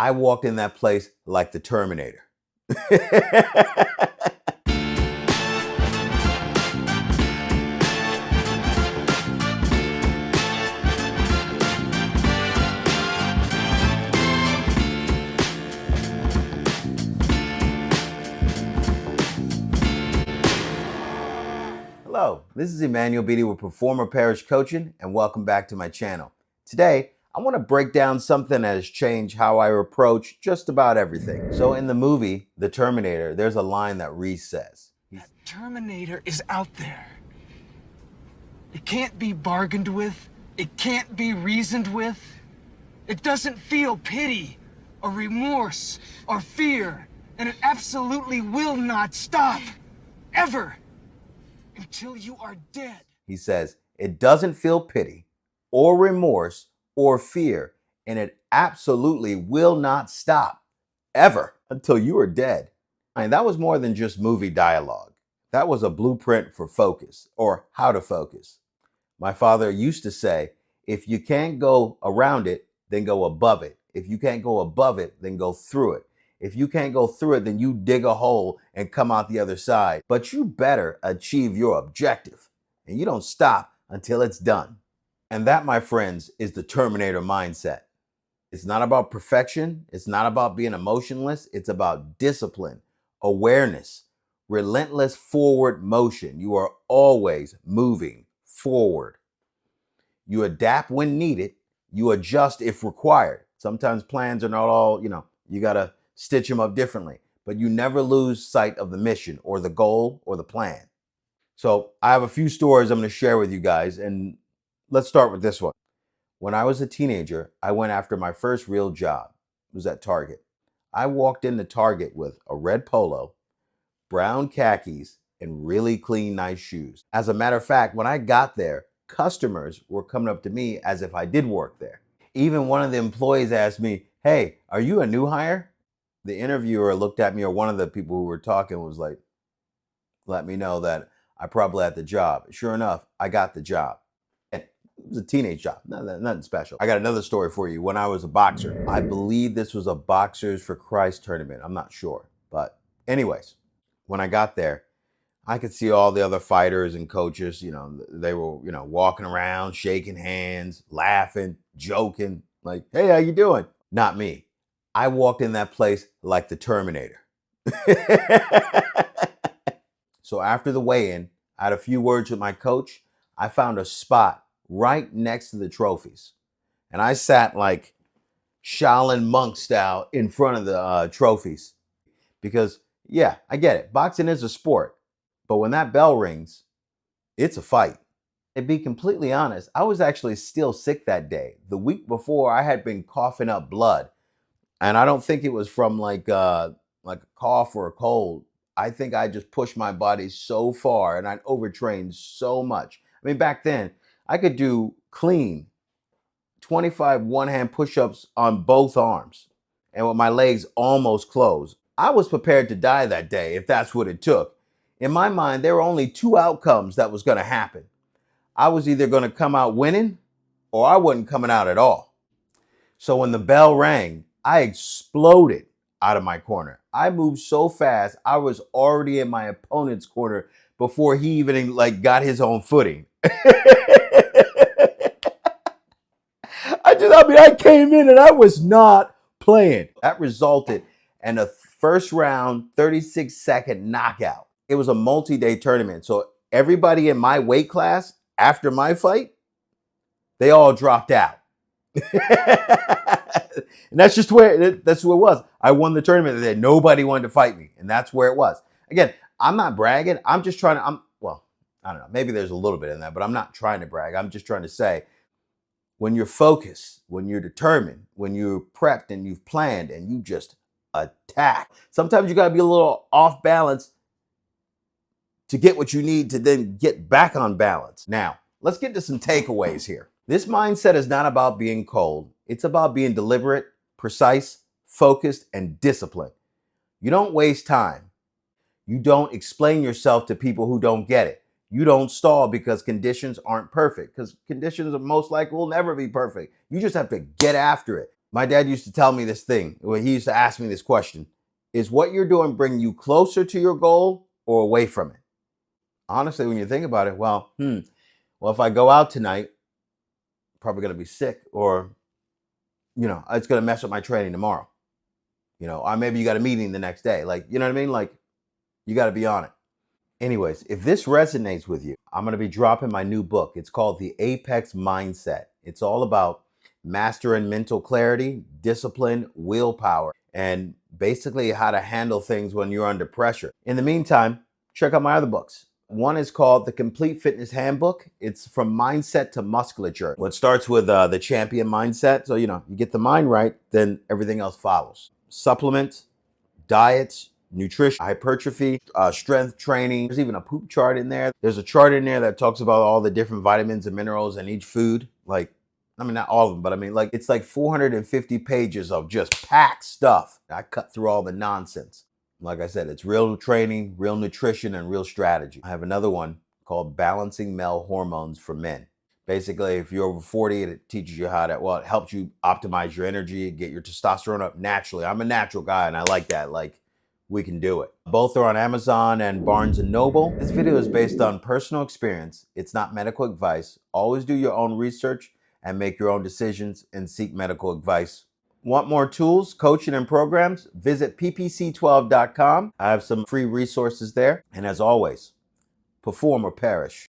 I walked in that place like the Terminator. Hello, this is Emmanuel Beaty with Performer Parish Coaching, and welcome back to my channel. Today, I want to break down something that has changed how I approach just about everything. So in the movie, The Terminator, there's a line that Reese says. That Terminator is out there. It can't be bargained with. It can't be reasoned with. It doesn't feel pity or remorse or fear, and it absolutely will not stop, ever, until you are dead. He says, it doesn't feel pity or remorse or fear, and it absolutely will not stop, ever, until you are dead. And that was more than just movie dialogue. That was a blueprint for focus, or how to focus. My father used to say, if you can't go around it, then go above it. If you can't go above it, then go through it. If you can't go through it, then you dig a hole and come out the other side. But you better achieve your objective, and you don't stop until it's done. And that, my friends, is the Terminator mindset. It's not about perfection. It's not about being emotionless. It's about discipline, awareness, relentless forward motion. You are always moving forward. You adapt when needed. You adjust if required. Sometimes plans are not all, you got to stitch them up differently, but you never lose sight of the mission or the goal or the plan. So I have a few stories I'm going to share with you guys, and let's start with this one. When I was a teenager, I went after my first real job. It was at Target. I walked into Target with a red polo, brown khakis, and really clean, nice shoes. As a matter of fact, when I got there, customers were coming up to me as if I did work there. Even one of the employees asked me, "Hey, are you a new hire?" The interviewer looked at me, or one of the people who were talking was like, let me know that I probably had the job. Sure enough, I got the job. And it was a teenage job, nothing special. I got another story for you. When I was a boxer, I believe this was a Boxers for Christ tournament. I'm not sure. But anyways, when I got there, I could see all the other fighters and coaches, they were, walking around, shaking hands, laughing, joking, like, "Hey, how you doing?" Not me. I walked in that place like the Terminator. So after the weigh-in, I had a few words with my coach. I found a spot right next to the trophies. And I sat like Shaolin monk style in front of the trophies. Because, yeah, I get it. Boxing is a sport. But when that bell rings, it's a fight. To be completely honest, I was actually still sick that day. The week before, I had been coughing up blood. And I don't think it was from like a cough or a cold. I think I just pushed my body so far and I'd overtrained so much. I mean, back then, I could do clean 25 one-hand push-ups on both arms and with my legs almost closed. I was prepared to die that day if that's what it took. In my mind, there were only two outcomes that was going to happen. I was either going to come out winning or I wasn't coming out at all. So when the bell rang, I exploded out of my corner. I moved so fast, I was already in my opponent's corner before he even got his own footing. I came in and I was not playing. That resulted in a first round, 36-second knockout. It was a multi-day tournament. So everybody in my weight class, after my fight, they all dropped out. And that's just where it was. I won the tournament that nobody wanted to fight me. And that's where it was. Again, I'm not bragging. I'm just trying to, I don't know. Maybe there's a little bit in that, but I'm not trying to brag. I'm just trying to say, when you're focused, when you're determined, when you're prepped and you've planned and you just attack, sometimes you got to be a little off balance to get what you need to then get back on balance. Now, let's get to some takeaways here. This mindset is not about being cold. It's about being deliberate, precise, focused, and disciplined. You don't waste time. You don't explain yourself to people who don't get it. You don't stall because conditions aren't perfect, because conditions are most likely will never be perfect. You just have to get after it. My dad used to tell me this thing, where he used to ask me this question: is what you're doing bringing you closer to your goal or away from it? Honestly, when you think about it, well, if I go out tonight, I'm probably going to be sick, or, it's going to mess up my training tomorrow. Or maybe you got a meeting the next day. Like, you know what I mean? Like, you got to be on it. Anyways, if this resonates with you, I'm going to be dropping my new book. It's called The Apex Mindset. It's all about mastering mental clarity, discipline, willpower, and basically how to handle things when you're under pressure. In the meantime, check out my other books. One is called The Complete Fitness Handbook. It's from mindset to musculature. Well, it starts with the champion mindset. So, you get the mind right, then everything else follows. Supplements, diets, nutrition, hypertrophy, strength training. There's even a poop chart in there. There's a chart in there that talks about all the different vitamins and minerals in each food. Not all of them, but it's like 450 pages of just packed stuff. I cut through all the nonsense. Like I said, it's real training, real nutrition, and real strategy. I have another one called Balancing Male Hormones for Men. Basically, if you're over 40, it teaches you it helps you optimize your energy, get your testosterone up naturally. I'm a natural guy and I like that. We can do it. Both are on Amazon and Barnes and Noble. This video is based on personal experience. It's not medical advice. Always do your own research and make your own decisions and seek medical advice. Want more tools, coaching, and programs? Visit ppc12.com. I have some free resources there. And as always, perform or perish.